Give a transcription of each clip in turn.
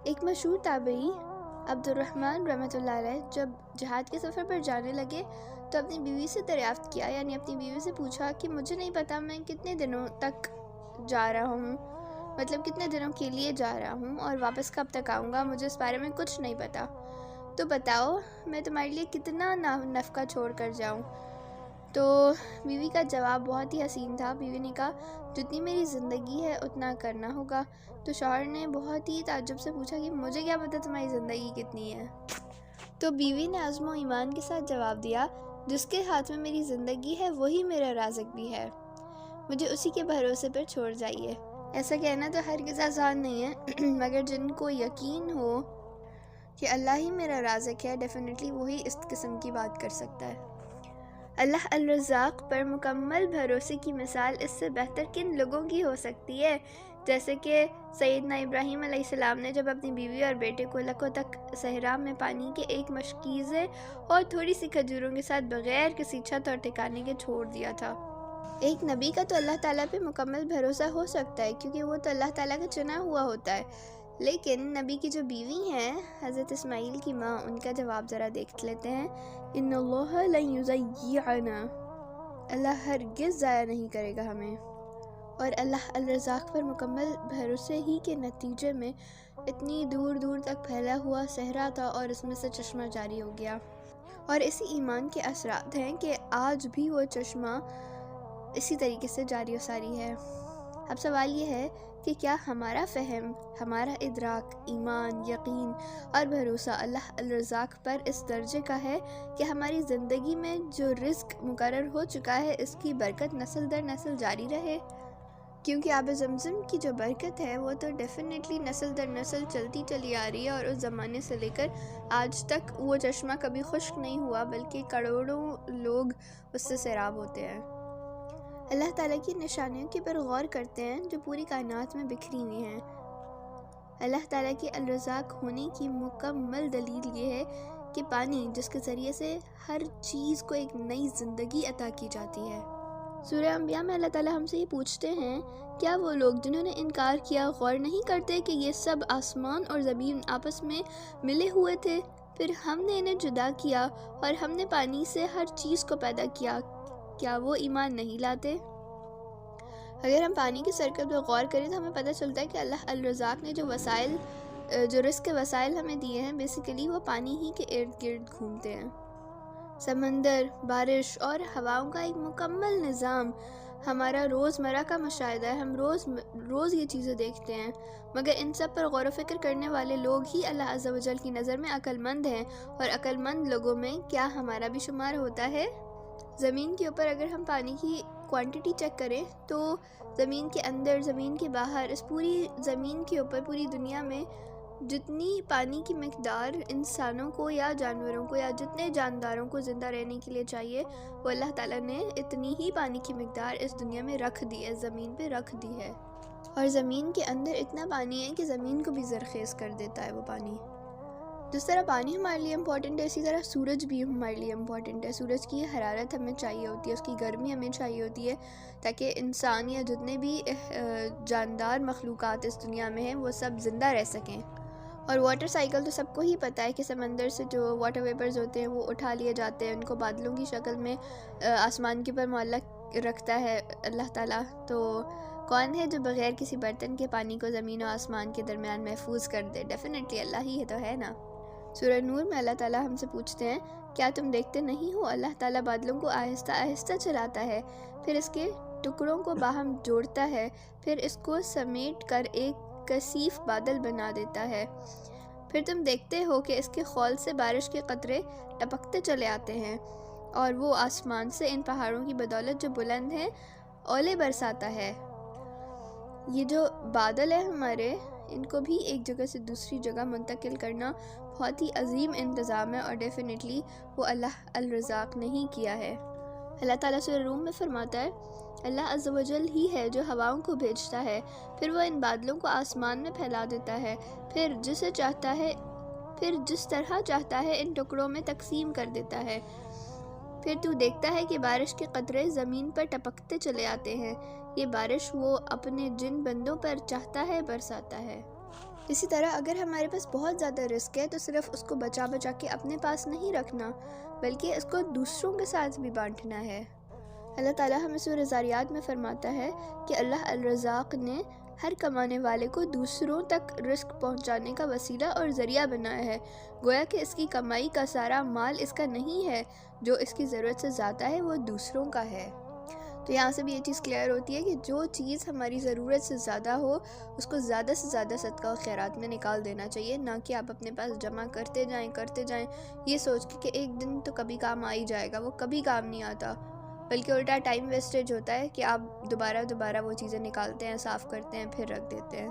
ایک مشہور تابعی عبد الرحمن رحمۃ اللہ علیہ جب جہاد کے سفر پر جانے لگے تو اپنی بیوی سے دریافت کیا، یعنی اپنی بیوی سے پوچھا کہ مجھے نہیں پتا میں کتنے دنوں تک جا رہا ہوں، مطلب کتنے دنوں کے لیے جا رہا ہوں اور واپس کب تک آؤں گا، مجھے اس بارے میں کچھ نہیں پتا، تو بتاؤ میں تمہارے لیے کتنا نفقہ چھوڑ کر جاؤں؟ تو بیوی کا جواب بہت ہی حسین تھا۔ بیوی نے کہا جتنی میری زندگی ہے اتنا کرنا ہوگا۔ تو شوہر نے بہت ہی تعجب سے پوچھا کہ مجھے کیا پتا تمہاری زندگی کتنی ہے؟ تو بیوی نے عزم و ایمان کے ساتھ جواب دیا جس کے ہاتھ میں میری زندگی ہے وہی میرا رازق بھی ہے، مجھے اسی کے بھروسے پر چھوڑ جائیے۔ ایسا کہنا تو ہرگز آسان نہیں ہے مگر جن کو یقین ہو کہ اللہ ہی میرا رازق ہے ڈیفینیٹلی وہی اس قسم کی بات کر سکتا ہے۔ اللہ الرزاق پر مکمل بھروسے کی مثال اس سے بہتر کن لوگوں کی ہو سکتی ہے؟ جیسے کہ سیدنا ابراہیم علیہ السلام نے جب اپنی بیوی اور بیٹے کو لکھوں تک صحرا میں پانی کے ایک مشکیزے اور تھوڑی سی کھجوروں کے ساتھ بغیر کسی چھت اور ٹھکانے کے چھوڑ دیا تھا۔ ایک نبی کا تو اللہ تعالیٰ پہ مکمل بھروسہ ہو سکتا ہے کیونکہ وہ تو اللہ تعالیٰ کا چنا ہوا ہوتا ہے، لیکن نبی کی جو بیوی ہیں حضرت اسماعیل کی ماں، ان کا جواب ذرا دیکھ لیتے ہیں۔ ان اللہ لن یضیعنا، اللہ ہرگز ضائع نہیں کرے گا ہمیں۔ اور اللہ الرزاق پر مکمل بھروسے ہی کے نتیجے میں اتنی دور دور تک پھیلا ہوا صحرا تھا اور اس میں سے چشمہ جاری ہو گیا، اور اسی ایمان کے اثرات ہیں کہ آج بھی وہ چشمہ اسی طریقے سے جاری و ساری ہے۔ اب سوال یہ ہے کہ کیا ہمارا فہم، ہمارا ادراک، ایمان، یقین اور بھروسہ اللہ الرزاق پر اس درجے کا ہے کہ ہماری زندگی میں جو رزق مقرر ہو چکا ہے اس کی برکت نسل در نسل جاری رہے؟ کیونکہ آب زمزم کی جو برکت ہے وہ تو ڈیفینیٹلی نسل در نسل چلتی چلی آ رہی ہے، اور اس زمانے سے لے کر آج تک وہ چشمہ کبھی خشک نہیں ہوا بلکہ کروڑوں لوگ اس سے سیراب ہوتے ہیں۔ اللہ تعالیٰ کی نشانیوں کے پر غور کرتے ہیں جو پوری کائنات میں بکھری ہوئی ہیں۔ اللہ تعالیٰ کے الرزاق ہونے کی مکمل دلیل یہ ہے کہ پانی جس کے ذریعے سے ہر چیز کو ایک نئی زندگی عطا کی جاتی ہے۔ سورہ انبیاء میں اللہ تعالیٰ ہم سے یہ پوچھتے ہیں کیا وہ لوگ جنہوں نے انکار کیا غور نہیں کرتے کہ یہ سب آسمان اور زمین آپس میں ملے ہوئے تھے، پھر ہم نے انہیں جدا کیا اور ہم نے پانی سے ہر چیز کو پیدا کیا، کیا وہ ایمان نہیں لاتے؟ اگر ہم پانی کی سرکت پر غور کریں تو ہمیں پتہ چلتا ہے کہ اللہ الرزاق نے جو رزق کے وسائل ہمیں دیے ہیں بیسیکلی وہ پانی ہی کے ارد گرد گھومتے ہیں۔ سمندر، بارش اور ہواؤں کا ایک مکمل نظام ہمارا روزمرہ کا مشاہدہ ہے، ہم روز یہ چیزیں دیکھتے ہیں، مگر ان سب پر غور و فکر کرنے والے لوگ ہی اللہ عز و جل کی نظر میں عقل مند ہیں، اور عقل مند لوگوں میں کیا ہمارا بھی شمار ہوتا ہے؟ زمین کے اوپر اگر ہم پانی کی کوانٹٹی چیک کریں تو زمین کے اندر، زمین کے باہر، اس پوری زمین کے اوپر، پوری دنیا میں جتنی پانی کی مقدار انسانوں کو یا جانوروں کو یا جتنے جانداروں کو زندہ رہنے کے لیے چاہیے وہ اللہ تعالیٰ نے اتنی ہی پانی کی مقدار اس دنیا میں رکھ دی ہے، زمین پہ رکھ دی ہے، اور زمین کے اندر اتنا پانی ہے کہ زمین کو بھی زرخیز کر دیتا ہے وہ پانی۔ جس طرح پانی ہمارے لیے امپورٹنٹ ہے اسی طرح سورج بھی ہمارے لیے امپورٹنٹ ہے۔ سورج کی حرارت ہمیں چاہیے ہوتی ہے، اس کی گرمی ہمیں چاہیے ہوتی ہے تاکہ انسان یا جتنے بھی جاندار مخلوقات اس دنیا میں ہیں وہ سب زندہ رہ سکیں۔ اور واٹر سائیکل تو سب کو ہی پتہ ہے کہ سمندر سے جو واٹر ویپرز ہوتے ہیں وہ اٹھا لیے جاتے ہیں، ان کو بادلوں کی شکل میں آسمان کے اوپر معلق رکھتا ہے اللہ تعالیٰ۔ تو کون ہے جو بغیر کسی برتن کے پانی کو زمین و آسمان کے درمیان محفوظ کر دے؟ ڈیفینیٹلی اللہ ہی تو ہے نا۔ سورہ نور میں اللہ تعالیٰ ہم سے پوچھتے ہیں کیا تم دیکھتے نہیں ہو اللہ تعالیٰ بادلوں کو آہستہ آہستہ چلاتا ہے، پھر اس کے ٹکڑوں کو باہم جوڑتا ہے، پھر اس کو سمیٹ کر ایک کثیف بادل بنا دیتا ہے، پھر تم دیکھتے ہو کہ اس کے خول سے بارش کے قطرے ٹپکتے چلے آتے ہیں، اور وہ آسمان سے ان پہاڑوں کی بدولت جو بلند ہیں اولے برساتا ہے۔ یہ جو بادل ہیں ہمارے، ان کو بھی ایک جگہ سے دوسری جگہ منتقل کرنا بہت ہی عظیم انتظام ہے، اور ڈیفینیٹلی وہ اللہ الرزاق نے ہی کیا ہے۔ اللہ تعالیٰ سورہ روم میں فرماتا ہے اللہ عز و جل ہی ہے جو ہواؤں کو بھیجتا ہے، پھر وہ ان بادلوں کو آسمان میں پھیلا دیتا ہے، پھر جس طرح چاہتا ہے ان ٹکڑوں میں تقسیم کر دیتا ہے، پھر تو دیکھتا ہے کہ بارش کے قطرے زمین پر ٹپکتے چلے آتے ہیں، یہ بارش وہ اپنے جن بندوں پر چاہتا ہے برساتا ہے۔ اسی طرح اگر ہمارے پاس بہت زیادہ رزق ہے تو صرف اس کو بچا بچا کے اپنے پاس نہیں رکھنا، بلکہ اس کو دوسروں کے ساتھ بھی بانٹنا ہے۔ اللہ تعالیٰ ہمیں سورہ ذاریات میں فرماتا ہے کہ اللہ الرزاق نے ہر کمانے والے کو دوسروں تک رزق پہنچانے کا وسیلہ اور ذریعہ بنایا ہے، گویا کہ اس کی کمائی کا سارا مال اس کا نہیں ہے، جو اس کی ضرورت سے زیادہ ہے وہ دوسروں کا ہے۔ تو یہاں سے بھی یہ چیز کلیئر ہوتی ہے کہ جو چیز ہماری ضرورت سے زیادہ ہو اس کو زیادہ سے زیادہ صدقہ و خیرات میں نکال دینا چاہیے، نہ کہ آپ اپنے پاس جمع کرتے جائیں یہ سوچ کے کہ ایک دن تو کبھی کام آ ہی جائے گا، وہ کبھی کام نہیں آتا، بلکہ الٹا ٹائم ویسٹیج ہوتا ہے کہ آپ دوبارہ وہ چیزیں نکالتے ہیں، صاف کرتے ہیں، پھر رکھ دیتے ہیں۔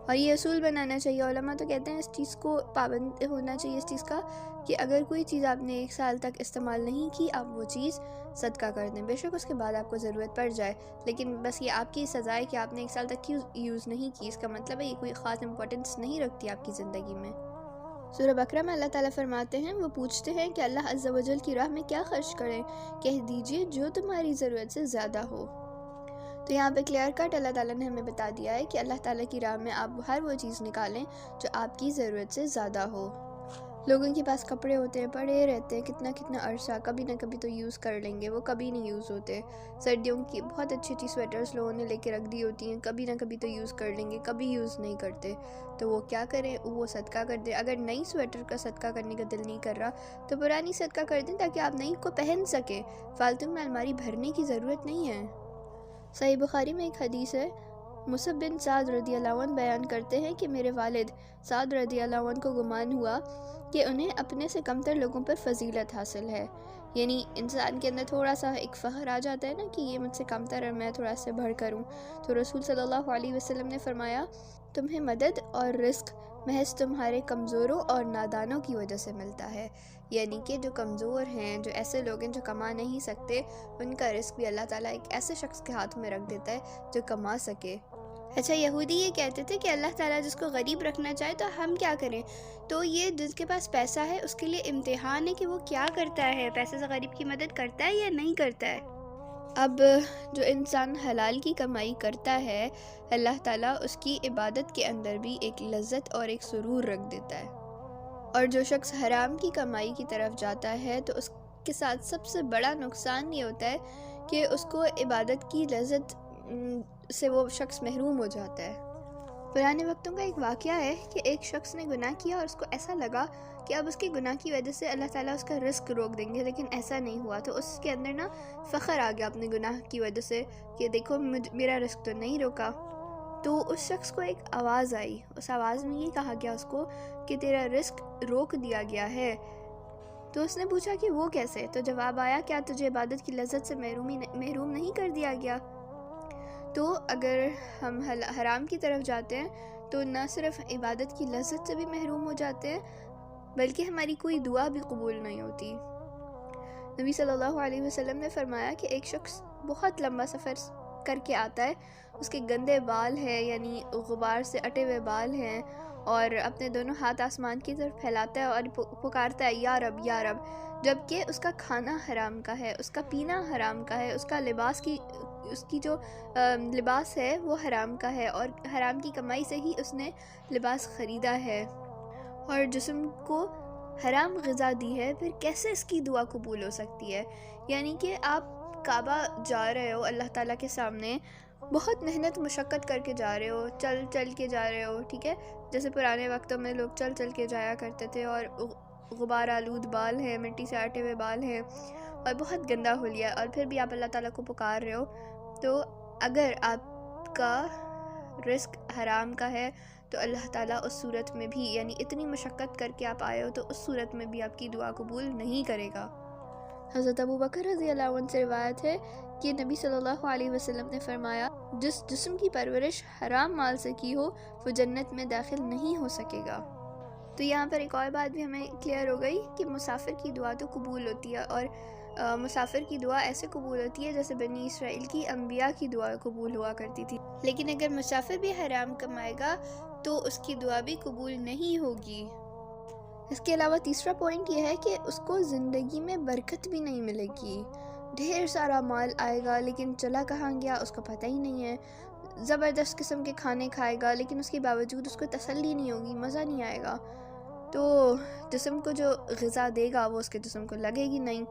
اور یہ اصول بنانا چاہیے، علماء تو کہتے ہیں اس چیز کو پابند ہونا چاہیے اس چیز کا کہ اگر کوئی چیز آپ نے 1 سال تک استعمال نہیں کی آپ وہ چیز صدقہ کر دیں، بے شک اس کے بعد آپ کو ضرورت پڑ جائے، لیکن بس یہ آپ کی سزا ہے کہ آپ نے 1 سال تک یوز نہیں کی، اس کا مطلب ہے یہ کوئی خاص امپورٹنس نہیں رکھتی آپ کی زندگی میں۔ سورہ بقرہ میں اللہ تعالیٰ فرماتے ہیں، وہ پوچھتے ہیں کہ اللہ عز و جل کی راہ میں کیا خرچ کریں، کہہ دیجئے جو تمہاری ضرورت سے زیادہ ہو۔ تو یہاں پہ کلیئر کٹ اللہ تعالیٰ نے ہمیں بتا دیا ہے کہ اللہ تعالیٰ کی راہ میں آپ ہر وہ چیز نکالیں جو آپ کی ضرورت سے زیادہ ہو۔ لوگوں کے پاس کپڑے ہوتے ہیں، پڑے رہتے ہیں کتنا عرصہ، کبھی نہ کبھی تو یوز کر لیں گے، وہ کبھی نہیں یوز ہوتے۔ سردیوں کی بہت اچھی سویٹرز لوگوں نے لے کے رکھ دی ہوتی ہیں، کبھی نہ کبھی تو یوز کر لیں گے، کبھی یوز نہیں کرتے، تو وہ کیا کریں، وہ صدقہ کر دیں۔ اگر نئی سویٹر کا صدقہ کرنے کا دل نہیں کر رہا تو پرانی صدقہ کر دیں تاکہ آپ نئی کو پہن سکیں، فالتو میں الماری بھرنے کی ضرورت نہیں ہے۔ صحیح بخاری میں ایک حدیث ہے، مصعب بن سعد رضی اللہ عنہ بیان کرتے ہیں کہ میرے والد سعد رضی اللہ عنہ کو گمان ہوا کہ انہیں اپنے سے کمتر لوگوں پر فضیلت حاصل ہے، یعنی انسان کے اندر تھوڑا سا ایک فخر آ جاتا ہے نا کہ یہ مجھ سے کمتر ہے، میں تھوڑا سے بڑھ کر ہوں۔ تو رسول صلی اللہ علیہ وسلم نے فرمایا، تمہیں مدد اور رزق محض تمہارے کمزوروں اور نادانوں کی وجہ سے ملتا ہے، یعنی کہ جو کمزور ہیں، جو ایسے لوگ ہیں جو کما نہیں سکتے، ان کا رزق بھی اللہ تعالیٰ ایک ایسے شخص کے ہاتھ میں رکھ دیتا ہے جو کما سکے۔ اچھا، یہودی یہ کہتے تھے کہ اللہ تعالیٰ جس کو غریب رکھنا چاہے تو ہم کیا کریں؟ تو یہ جس کے پاس پیسہ ہے اس کے لیے امتحان ہے کہ وہ کیا کرتا ہے، پیسے سے غریب کی مدد کرتا ہے یا نہیں کرتا ہے۔ اب جو انسان حلال کی کمائی کرتا ہے، اللہ تعالیٰ اس کی عبادت کے اندر بھی ایک لذت اور ایک سرور رکھ دیتا ہے، اور جو شخص حرام کی کمائی کی طرف جاتا ہے تو اس کے ساتھ سب سے بڑا نقصان یہ ہوتا ہے کہ اس کو عبادت کی لذت سے وہ شخص محروم ہو جاتا ہے۔ پرانے وقتوں کا ایک واقعہ ہے کہ ایک شخص نے گناہ کیا اور اس کو ایسا لگا کہ اب اس کے گناہ کی وجہ سے اللہ تعالیٰ اس کا رزق روک دیں گے، لیکن ایسا نہیں ہوا۔ تو اس کے اندر نا فخر آ گیا اپنے گناہ کی وجہ سے کہ دیکھو میرا رزق تو نہیں روکا۔ تو اس شخص کو ایک آواز آئی، اس آواز میں یہ کہا گیا اس کو کہ تیرا رزق روک دیا گیا ہے۔ تو اس نے پوچھا کہ وہ کیسے؟ تو جواب آیا، کیا تجھے عبادت کی لذت سے محروم نہیں کر دیا گیا؟ تو اگر ہم حرام کی طرف جاتے ہیں تو نہ صرف عبادت کی لذت سے بھی محروم ہو جاتے ہیں بلکہ ہماری کوئی دعا بھی قبول نہیں ہوتی۔ نبی صلی اللہ علیہ وسلم نے فرمایا کہ ایک شخص بہت لمبا سفر کر کے آتا ہے، اس کے گندے بال ہیں، یعنی غبار سے اٹے ہوئے بال ہیں، اور اپنے دونوں ہاتھ آسمان کی طرف پھیلاتا ہے اور پکارتا ہے یا رب یا رب، جبکہ اس کا کھانا حرام کا ہے، اس کا پینا حرام کا ہے، اس کا اس کی جو لباس ہے وہ حرام کا ہے، اور حرام کی کمائی سے ہی اس نے لباس خریدا ہے، اور جسم کو حرام غذا دی ہے، پھر کیسے اس کی دعا قبول ہو سکتی ہے؟ یعنی کہ آپ کعبہ جا رہے ہو اللہ تعالیٰ کے سامنے، بہت محنت مشقت کر کے جا رہے ہو، چل کے جا رہے ہو، ٹھیک ہے، جیسے پرانے وقتوں میں لوگ چل کے جایا کرتے تھے، اور غبار آلود بال ہیں، مٹی سے آٹے ہوئے بال ہیں، اور بہت گندا حلیہ، اور پھر بھی آپ اللہ تعالیٰ کو پکار رہے ہو۔ تو اگر آپ کا رزق حرام کا ہے تو اللہ تعالیٰ اس صورت میں بھی، یعنی اتنی مشقت کر کے آپ آئے ہو تو اس صورت میں بھی آپ کی دعا قبول نہیں کرے گا۔ حضرت ابو بکر رضی اللہ عنہ سے روایت ہے کہ نبی صلی اللہ علیہ وسلم نے فرمایا، جس جسم کی پرورش حرام مال سے کی ہو وہ جنت میں داخل نہیں ہو سکے گا۔ تو یہاں پر ایک اور بات بھی ہمیں کلیئر ہو گئی کہ مسافر کی دعا تو قبول ہوتی ہے، اور مسافر کی دعا ایسے قبول ہوتی ہے جیسے بنی اسرائیل کی انبیاء کی دعا قبول ہوا کرتی تھی، لیکن اگر مسافر بھی حرام کمائے گا تو اس کی دعا بھی قبول نہیں ہوگی۔ اس کے علاوہ تیسرا پوائنٹ یہ ہے کہ اس کو زندگی میں برکت بھی نہیں ملے گی، ڈھیر سارا مال آئے گا لیکن چلا کہاں گیا اس کو پتہ ہی نہیں ہے، زبردست قسم کے کھانے کھائے گا لیکن اس کے باوجود اس کو تسلی نہیں ہوگی، مزہ نہیں آئے گا، تو جسم کو جو غذا دے گا وہ اس کے جسم کو لگے گی نہیں۔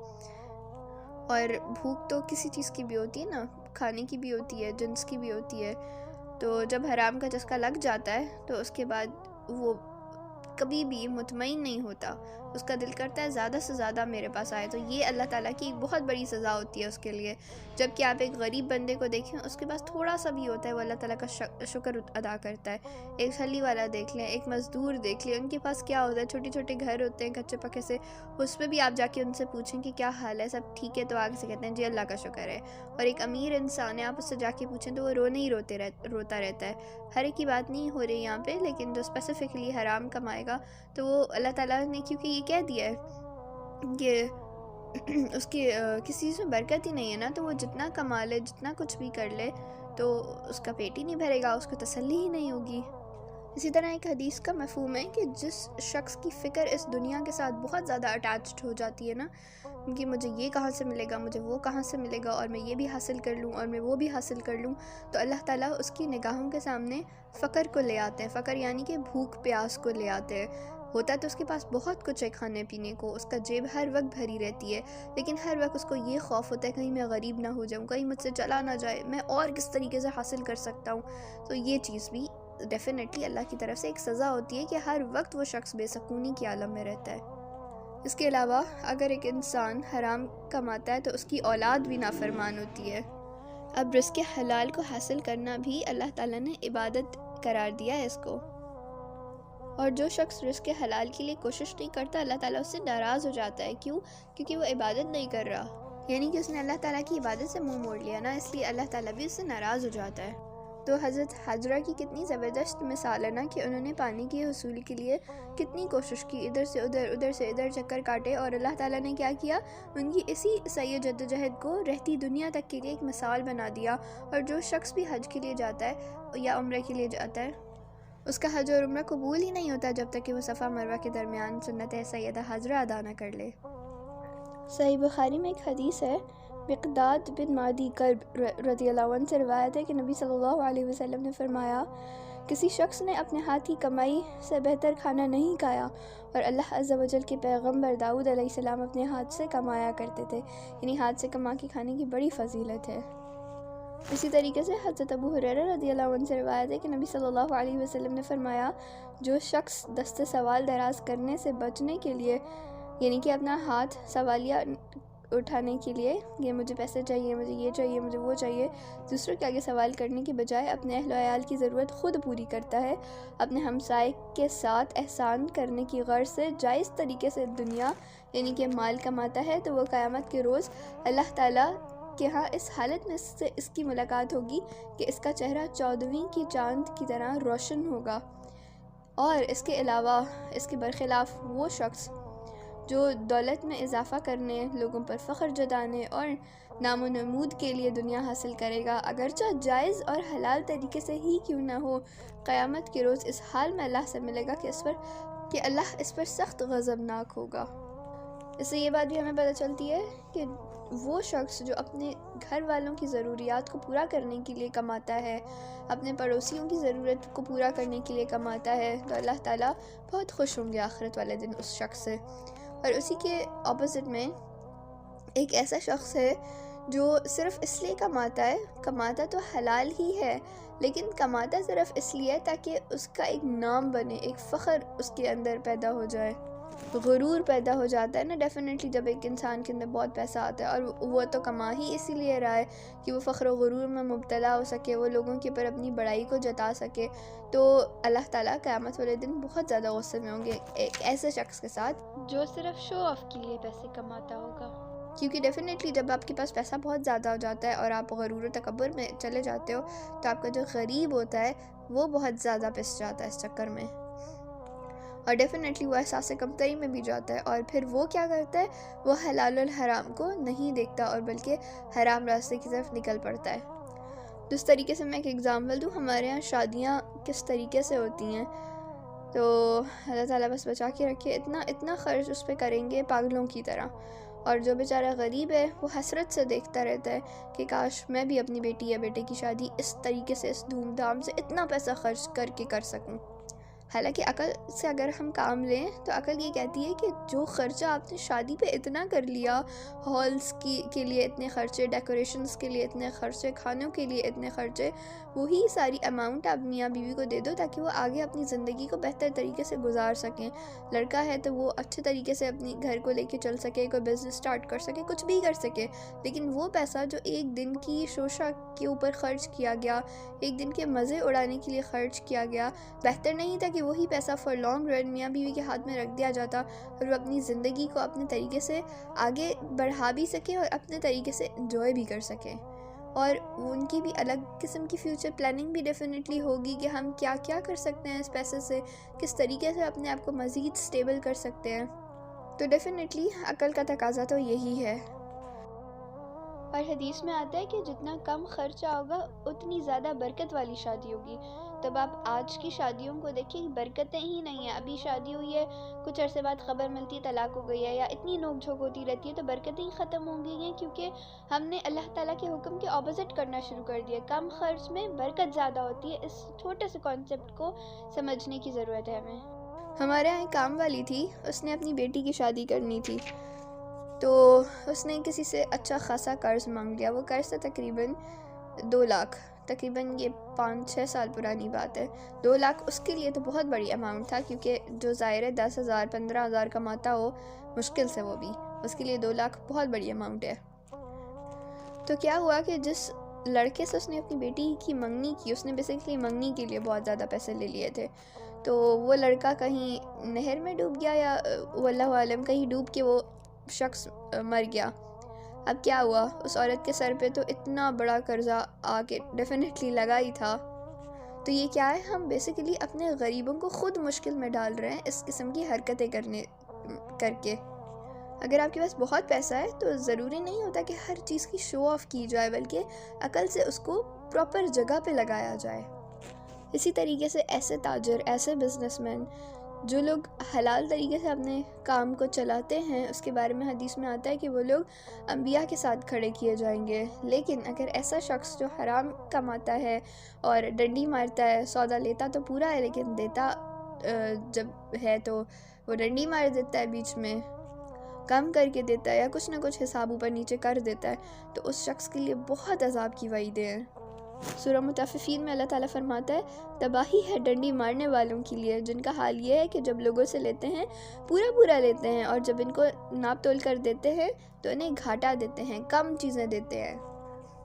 اور بھوک تو کسی چیز کی بھی ہوتی ہے نا، کھانے کی بھی ہوتی ہے، جنس کی بھی ہوتی ہے، تو جب حرام کا چسکا لگ جاتا ہے تو اس کے بعد وہ کبھی بھی مطمئن نہیں ہوتا، اس کا دل کرتا ہے زیادہ سے زیادہ میرے پاس آئے۔ تو یہ اللہ تعالیٰ کی ایک بہت بڑی سزا ہوتی ہے اس کے لیے۔ جب کہ آپ ایک غریب بندے کو دیکھیں، اس کے پاس تھوڑا سا بھی ہوتا ہے، وہ اللہ تعالیٰ کا شکر ادا کرتا ہے۔ ایک چھلی والا دیکھ لیں، ایک مزدور دیکھ لیں، ان کے پاس کیا ہوتا ہے، چھوٹے چھوٹے گھر ہوتے ہیں کچے پکے سے، اس پہ بھی آپ جا کے ان سے پوچھیں کہ کیا حال ہے، سب ٹھیک ہے، تو آگے سے کہتے ہیں جی اللہ کا شکر ہے۔ اور ایک امیر انسان ہے، آپ اس سے جا کے پوچھیں تو وہ رونے ہی روتا رہتا ہے۔ ہر ایک کی بات نہیں ہو رہی یہاں پہ، لیکن جو اسپیسیفکلی حرام کمائے گا تو وہ اللہ تعالیٰ نے کیونکہ یہ کہہ دیا ہے کہ اس کی کسی چیز میں برکت ہی نہیں ہے نا، تو وہ جتنا کما لے، جتنا کچھ بھی کر لے، تو اس کا پیٹ ہی نہیں بھرے گا، اس کو تسلی ہی نہیں ہوگی۔ اسی طرح ایک حدیث کا مفہوم ہے کہ جس شخص کی فکر اس دنیا کے ساتھ بہت زیادہ اٹیچڈ ہو جاتی ہے نا، کہ مجھے یہ کہاں سے ملے گا، مجھے وہ کہاں سے ملے گا، اور میں یہ بھی حاصل کر لوں اور میں وہ بھی حاصل کر لوں، تو اللہ تعالیٰ اس کی نگاہوں کے سامنے فقر کو لے آتے ہیں۔ فقر یعنی کہ بھوک پیاس کو لے آتے ہیں۔ ہوتا تو اس کے پاس بہت کچھ ہے کھانے پینے کو، اس کا جیب ہر وقت بھری رہتی ہے، لیکن ہر وقت اس کو یہ خوف ہوتا ہے کہیں میں غریب نہ ہو جاؤں، کہیں مجھ سے چلا نہ جائے، میں اور کس طریقے سے حاصل کر سکتا ہوں۔ تو یہ چیز بھی ڈیفینیٹلی اللہ کی طرف سے ایک سزا ہوتی ہے کہ ہر وقت وہ شخص بے سکونی کے عالم میں رہتا ہے۔ اس کے علاوہ اگر ایک انسان حرام کماتا ہے تو اس کی اولاد بھی نافرمان ہوتی ہے۔ اب رزق حلال کو حاصل کرنا بھی اللہ تعالیٰ نے عبادت قرار دیا ہے اس کو، اور جو شخص رزق حلال کے لیے کوشش نہیں کرتا، اللہ تعالیٰ اس سے ناراض ہو جاتا ہے۔ کیوں؟ کیونکہ وہ عبادت نہیں کر رہا، یعنی کہ اس نے اللہ تعالیٰ کی عبادت سے منہ موڑ لیا نا، اس لیے اللہ تعالیٰ بھی اس سے ناراض ہو جاتا ہے۔ تو حضرت حجرہ کی کتنی زبردست مثال ہے نا، کہ انہوں نے پانی کے حصول کے لیے کتنی کوشش کی، ادھر سے ادھر، ادھر سے ادھر چکر کاٹے، اور اللہ تعالیٰ نے کیا کیا، ان کی اسی سعی و جدوجہد کو رہتی دنیا تک کے لیے ایک مثال بنا دیا۔ اور جو شخص بھی حج کے لیے جاتا ہے یا عمرہ کے لیے جاتا ہے، اس کا حج اور عمرہ قبول ہی نہیں ہوتا جب تک کہ وہ صفا مروہ کے درمیان سنت سیدہ حجرہ ادا نہ کر لے۔ صحیح بخاری میں ایک حدیث ہے، مقداد بن معدی کرب رضی اللہ عنہ سے روایت ہے کہ نبی صلی اللہ علیہ وسلم نے فرمایا، کسی شخص نے اپنے ہاتھ کی کمائی سے بہتر کھانا نہیں کھایا، اور اللہ عز و جل کے پیغمبر داؤد علیہ السلام اپنے ہاتھ سے کمایا کرتے تھے، یعنی ہاتھ سے کما کے کھانے کی بڑی فضیلت ہے۔ اسی طریقے سے حضرت ابو ہریرہ رضی اللہ عنہ سے روایت ہے کہ نبی صلی اللہ علیہ وسلم نے فرمایا، جو شخص دست سوال دراز کرنے سے بچنے کے لیے، یعنی کہ اپنا ہاتھ سوالیہ اٹھانے کے لیے، یہ مجھے پیسے چاہیے، مجھے یہ چاہیے، مجھے وہ چاہیے، دوسروں کے آگے سوال کرنے کے بجائے اپنے اہل و عیال کی ضرورت خود پوری کرتا ہے، اپنے ہمسائے کے ساتھ احسان کرنے کی غرض سے جائز طریقے سے دنیا یعنی کہ مال کماتا ہے، تو وہ قیامت کے روز اللہ تعالیٰ کہ ہاں اس حالت میں سے اس کی ملاقات ہوگی کہ اس کا چہرہ 14ویں کی چاند کی طرح روشن ہوگا۔ اور اس کے علاوہ اس کے برخلاف وہ شخص جو دولت میں اضافہ کرنے، لوگوں پر فخر جتانے اور نام و نمود کے لیے دنیا حاصل کرے گا، اگرچہ جائز اور حلال طریقے سے ہی کیوں نہ ہو، قیامت کے روز اس حال میں اللہ سے ملے گا کہ اللہ اس پر سخت غضبناک ہوگا۔ اس سے یہ بات بھی ہمیں پتہ چلتی ہے کہ وہ شخص جو اپنے گھر والوں کی ضروریات کو پورا کرنے کے لیے کماتا ہے، اپنے پڑوسیوں کی ضرورت کو پورا کرنے کے لیے کماتا ہے، تو اللہ تعالیٰ بہت خوش ہوں گے آخرت والے دن اس شخص سے۔ اور اسی کے اپوزٹ میں ایک ایسا شخص ہے جو صرف اس لیے کماتا تو حلال ہی ہے، لیکن کماتا صرف اس لیے تاکہ اس کا ایک نام بنے، ایک فخر اس کے اندر پیدا ہو جائے، غرور پیدا ہو جاتا ہے نا ڈیفینیٹلی جب ایک انسان کے اندر بہت پیسہ آتا ہے، اور وہ تو کما ہی اسی لیے رہا ہے کہ وہ فخر و غرور میں مبتلا ہو سکے، وہ لوگوں کے اوپر اپنی بڑائی کو جتا سکے، تو اللہ تعالیٰ قیامت والے دن بہت زیادہ غصے میں ہوں گے ایک ایسے شخص کے ساتھ جو صرف شو آف کے لیے پیسے کماتا ہوگا۔ کیونکہ ڈیفینیٹلی جب آپ کے پاس پیسہ بہت زیادہ ہو جاتا ہے اور آپ غرور و تکبر میں چلے جاتے ہو، تو آپ کا جو غریب ہوتا ہے وہ بہت زیادہ پس جاتا ہے اس چکر میں، اور ڈیفینیٹلی وہ احساس کمتری میں بھی جاتا ہے، اور پھر وہ کیا کرتا ہے، وہ حلال الحرام کو نہیں دیکھتا اور بلکہ حرام راستے کی طرف نکل پڑتا ہے۔ تو اس طریقے سے میں ایک ایگزامپل دوں، ہمارے ہاں شادیاں کس طریقے سے ہوتی ہیں، تو اللہ تعالیٰ بس بچا کے رکھے، اتنا خرچ اس پہ کریں گے پاگلوں کی طرح، اور جو بیچارہ غریب ہے وہ حسرت سے دیکھتا رہتا ہے کہ کاش میں بھی اپنی بیٹی یا بیٹے کی شادی اس طریقے سے، اس دھوم دھام سے، اتنا پیسہ خرچ کر کے کر سکوں۔ حالانکہ عقل سے اگر ہم کام لیں تو عقل یہ کہتی ہے کہ جو خرچہ آپ نے شادی پہ اتنا کر لیا، ہالز کے لیے اتنے خرچے، ڈیکوریشنز کے لیے اتنے خرچے، کھانوں کے لیے اتنے خرچے، وہی ساری اماؤنٹ آپ میاں بیوی کو دے دو تاکہ وہ آگے اپنی زندگی کو بہتر طریقے سے گزار سکیں۔ لڑکا ہے تو وہ اچھے طریقے سے اپنی گھر کو لے کے چل سکے، کوئی بزنس سٹارٹ کر سکے، کچھ بھی کر سکے۔ لیکن وہ پیسہ جو ایک دن کی شوشا کے اوپر خرچ کیا گیا، ایک دن کے مزے اڑانے کے لیے خرچ کیا گیا، بہتر نہیں تھا کہ وہی پیسہ فار لانگ رن میاں بیوی کے ہاتھ میں رکھ دیا جاتا اور وہ اپنی زندگی کو اپنے طریقے سے آگے بڑھا بھی سکے اور اپنے طریقے سے انجوائے بھی کر سکے۔ اور ان کی بھی الگ قسم کی فیوچر پلاننگ بھی ڈیفینیٹلی ہوگی کہ ہم کیا کیا کر سکتے ہیں اس پیسے سے، کس طریقے سے اپنے آپ کو مزید سٹیبل کر سکتے ہیں۔ تو ڈیفینیٹلی عقل کا تقاضا تو یہی ہے۔ اور حدیث میں آتا ہے کہ جتنا کم خرچہ ہوگا اتنی زیادہ برکت والی شادی ہوگی۔ تب آپ آج کی شادیوں کو دیکھیں، برکتیں ہی نہیں ہیں۔ ابھی شادی ہوئی ہے، کچھ عرصے بعد خبر ملتی ہے طلاق ہو گئی ہے، یا اتنی نوک جھوک ہوتی رہتی ہے، تو برکتیں ہی ختم ہو گئی ہیں، کیونکہ ہم نے اللہ تعالیٰ کے حکم کے اپوزٹ کرنا شروع کر دیا۔ کم خرچ میں برکت زیادہ ہوتی ہے، اس چھوٹے سے کانسیپٹ کو سمجھنے کی ضرورت ہے ہمیں۔ ہمارے یہاں ایک کام والی تھی، اس نے اپنی بیٹی کی شادی کرنی تھی، تو اس نے کسی سے اچھا خاصا قرض مانگ لیا۔ وہ قرض تھا تقریباً 2 لاکھ، تقریباً یہ 5-6 سال پرانی بات ہے۔ 2 لاکھ اس کے لیے تو بہت بڑی اماؤنٹ تھا، کیونکہ جو ظاہر ہے 10,000 15,000 کماتا ہو مشکل سے، وہ بھی اس کے لیے 2 لاکھ بہت بڑی اماؤنٹ ہے۔ تو کیا ہوا کہ جس لڑکے سے اس نے اپنی بیٹی کی منگنی کی، اس نے بیسیکلی منگنی کے لیے بہت زیادہ پیسے لے لیے تھے، تو وہ لڑکا کہیں نہر میں ڈوب گیا، یا واللہ عالم کہیں ڈوب کے وہ شخص مر گیا۔ اب کیا ہوا، اس عورت کے سر پہ تو اتنا بڑا قرضہ آ کے ڈیفینیٹلی لگا ہی تھا۔ تو یہ کیا ہے، ہم بیسیکلی اپنے غریبوں کو خود مشکل میں ڈال رہے ہیں اس قسم کی حرکتیں کر کے۔ اگر آپ کے پاس بہت پیسہ ہے تو ضروری نہیں ہوتا کہ ہر چیز کی شو آف کی جائے، بلکہ عقل سے اس کو پراپر جگہ پہ لگایا جائے۔ اسی طریقے سے ایسے تاجر، ایسے بزنس مین جو لوگ حلال طریقے سے اپنے کام کو چلاتے ہیں، اس کے بارے میں حدیث میں آتا ہے کہ وہ لوگ انبیاء کے ساتھ کھڑے کیے جائیں گے۔ لیکن اگر ایسا شخص جو حرام کماتا ہے اور ڈنڈی مارتا ہے، سودا لیتا تو پورا ہے لیکن دیتا جب ہے تو وہ ڈنڈی مار دیتا ہے، بیچ میں کم کر کے دیتا ہے، یا کچھ نہ کچھ حساب اوپر نیچے کر دیتا ہے، تو اس شخص کے لیے بہت عذاب کی وعیدیں ہیں۔ سورہ مطففین میں اللہ تعالیٰ فرماتا ہے، تباہی ہے ڈنڈی مارنے والوں کے لیے، جن کا حال یہ ہے کہ جب لوگوں سے لیتے ہیں پورا لیتے ہیں، اور جب ان کو ناپ تول کر دیتے ہیں تو انہیں گھاٹا دیتے ہیں، کم چیزیں دیتے ہیں۔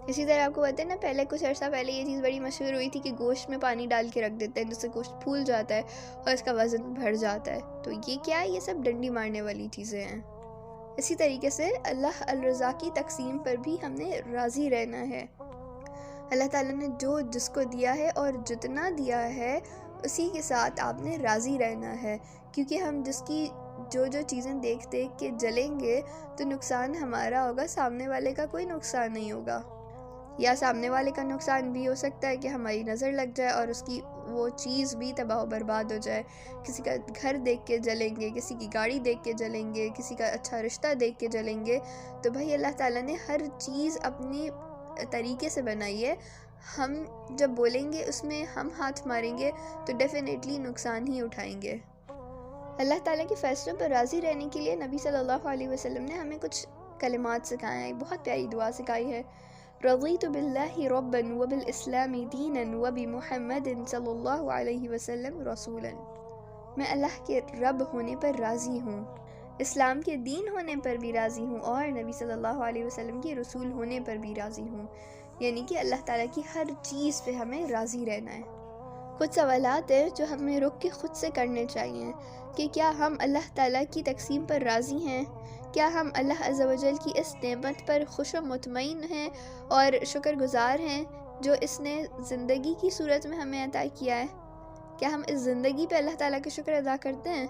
اسی طرح آپ کو پتہ ہے نا، پہلے کچھ عرصہ پہلے یہ چیز بڑی مشہور ہوئی تھی کہ گوشت میں پانی ڈال کے رکھ دیتے ہیں، جس سے گوشت پھول جاتا ہے اور اس کا وزن بڑھ جاتا ہے۔ تو یہ کیا ہے، یہ سب ڈنڈی مارنے والی چیزیں ہیں۔ اسی طریقے سے اللہ الرزاق کی تقسیم پر بھی ہم نے راضی رہنا ہے۔ اللہ تعالیٰ نے جو جس کو دیا ہے اور جتنا دیا ہے اسی کے ساتھ آپ نے راضی رہنا ہے، کیونکہ ہم جس کی جو چیزیں دیکھ کے جلیں گے تو نقصان ہمارا ہوگا، سامنے والے کا کوئی نقصان نہیں ہوگا۔ یا سامنے والے کا نقصان بھی ہو سکتا ہے کہ ہماری نظر لگ جائے اور اس کی وہ چیز بھی تباہ و برباد ہو جائے۔ کسی کا گھر دیکھ کے جلیں گے، کسی کی گاڑی دیکھ کے جلیں گے، کسی کا اچھا رشتہ دیکھ کے جلیں گے۔ تو بھائی اللہ تعالیٰ نے ہر چیز اپنی طریقے سے بنائی ہے، ہم جب بولیں گے اس میں ہم ہاتھ ماریں گے تو ڈیفینیٹلی نقصان ہی اٹھائیں گے۔ اللہ تعالیٰ کے فیصلوں پر راضی رہنے کے لیے نبی صلی اللہ علیہ وسلم نے ہمیں کچھ کلمات سکھائے ہیں، ایک بہت پیاری دعا سکھائی ہے، رضیت باللہ ربا وبالاسلام دینا وبمحمد صلی اللہ علیہ وسلم رسولا۔ میں اللہ کے رب ہونے پر راضی ہوں، اسلام کے دین ہونے پر بھی راضی ہوں، اور نبی صلی اللہ علیہ وسلم کے رسول ہونے پر بھی راضی ہوں۔ یعنی کہ اللہ تعالیٰ کی ہر چیز پہ ہمیں راضی رہنا ہے۔ کچھ سوالات ہیں جو ہمیں رک کے خود سے کرنے چاہیے کہ کیا ہم اللہ تعالیٰ کی تقسیم پر راضی ہیں؟ کیا ہم اللہ عز و جل کی اس نعمت پر خوش و مطمئن ہیں اور شکر گزار ہیں جو اس نے زندگی کی صورت میں ہمیں عطا کیا ہے؟ کیا ہم اس زندگی پہ اللہ تعالیٰ کا شکر ادا کرتے ہیں؟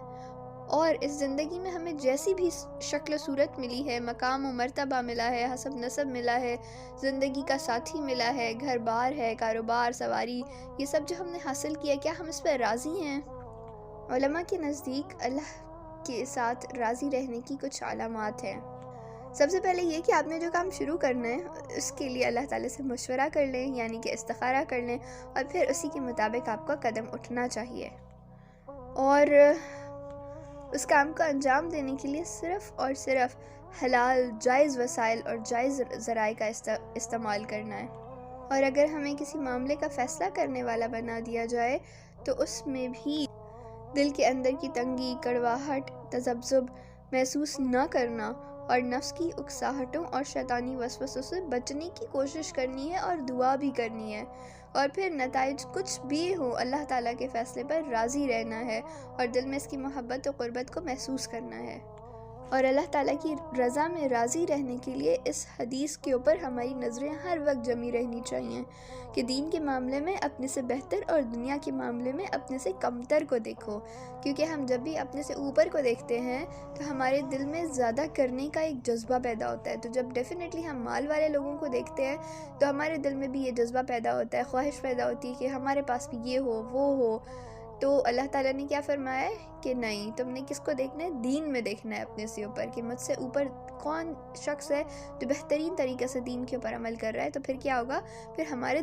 اور اس زندگی میں ہمیں جیسی بھی شکل و صورت ملی ہے، مقام و مرتبہ ملا ہے، حسب نسب ملا ہے، زندگی کا ساتھی ملا ہے، گھر بار ہے، کاروبار، سواری، یہ سب جو ہم نے حاصل کیا، کیا ہم اس پر راضی ہیں؟ علماء کے نزدیک اللہ کے ساتھ راضی رہنے کی کچھ علامات ہیں۔ سب سے پہلے یہ کہ آپ نے جو کام شروع کرنا ہے اس کے لیے اللہ تعالیٰ سے مشورہ کر لیں، یعنی کہ استخارہ کر لیں، اور پھر اسی کے مطابق آپ کا قدم اٹھنا چاہیے. اور اس کام کو انجام دینے کے لیے صرف اور صرف حلال جائز وسائل اور جائز ذرائع کا استعمال کرنا ہے. اور اگر ہمیں کسی معاملے کا فیصلہ کرنے والا بنا دیا جائے تو اس میں بھی دل کے اندر کی تنگی، کڑواہٹ، تذبذب محسوس نہ کرنا اور نفس کی اکساہٹوں اور شیطانی وسوسوں سے بچنے کی کوشش کرنی ہے اور دعا بھی کرنی ہے. اور پھر نتائج کچھ بھی ہوں، اللہ تعالیٰ کے فیصلے پر راضی رہنا ہے اور دل میں اس کی محبت و قربت کو محسوس کرنا ہے. اور اللہ تعالیٰ کی رضا میں راضی رہنے کے لیے اس حدیث کے اوپر ہماری نظریں ہر وقت جمی رہنی چاہیے کہ دین کے معاملے میں اپنے سے بہتر اور دنیا کے معاملے میں اپنے سے کمتر کو دیکھو. کیونکہ ہم جب بھی اپنے سے اوپر کو دیکھتے ہیں تو ہمارے دل میں زیادہ کرنے کا ایک جذبہ پیدا ہوتا ہے. تو جب ڈیفینیٹلی ہم مال والے لوگوں کو دیکھتے ہیں تو ہمارے دل میں بھی یہ جذبہ پیدا ہوتا ہے، خواہش پیدا ہوتی ہے کہ ہمارے پاس بھی یہ ہو وہ ہو. تو اللہ تعالیٰ نے کیا فرمایا ہے کہ نہیں، تم نے کس کو دیکھنا ہے؟ دین میں دیکھنا ہے اپنے سے اوپر، کہ مجھ سے اوپر کون شخص ہے جو بہترین طریقے سے دین کے اوپر عمل کر رہا ہے. تو پھر کیا ہوگا؟ پھر ہمارے